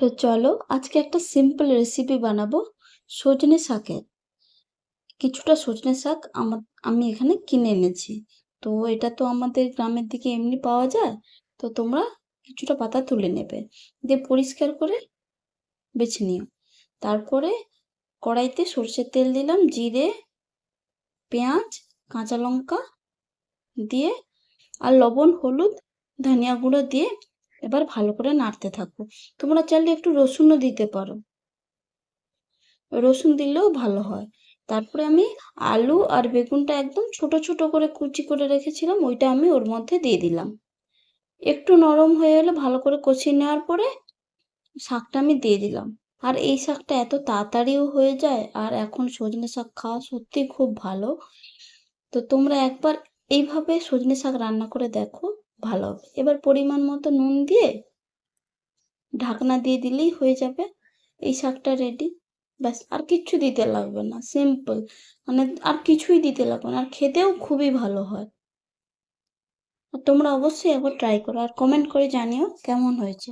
তো চলো আজকে একটা সিম্পল রেসিপি বানাবো সজনে শাকের। কিছুটা সজনে শাক আমি এখানে কিনে এনেছি। তো এটা তো আমাদের গ্রামের দিকে এমনি পাওয়া যায়। তো তোমরা কিছুটা পাতা তুলে নেবে, দিয়ে পরিষ্কার করে বেছে নিও। তারপরে কড়াইতে সর্ষের তেল দিলাম, জিরে, পেঁয়াজ, কাঁচা লঙ্কা দিয়ে আর লবণ, হলুদ, ধনিয়া গুঁড়ো দিয়ে এবার ভালো করে নাড়তে থাকো। তোমরা চাইলে একটু রসুনও দিতে পারো, রসুন দিলেও ভালো হয়। তারপরে আমি আলু আর বেগুনটা একদম ছোট ছোট করে কুচি করে রেখেছিলাম, ওইটা আমি ওর মধ্যে দিয়ে দিলাম। একটু নরম হয়ে এলে ভালো করে কষিয়ে নেওয়ার পরে শাকটা আমি দিয়ে দিলাম। আর এই শাকটা এত তাড়াতাড়িও হয়ে যায়, আর এখন সজনে শাক খাওয়া সত্যি খুব ভালো। তো তোমরা একবার এইভাবে সজনে শাক রান্না করে দেখো, ভালো হবে। এবার পরিমাণ মতো নুন দিয়ে ঢাকনা দিয়ে দিলেই হয়ে যাবে এই শাকটা রেডি। ব্যাস, আর কিচ্ছু দিতে লাগবে না, সিম্পল। মানে আর কিছুই দিতে লাগবে না, আর খেতেও খুবই ভালো হয়। আর তোমরা অবশ্যই একবার ট্রাই করো আর কমেন্ট করে জানিও কেমন হয়েছে।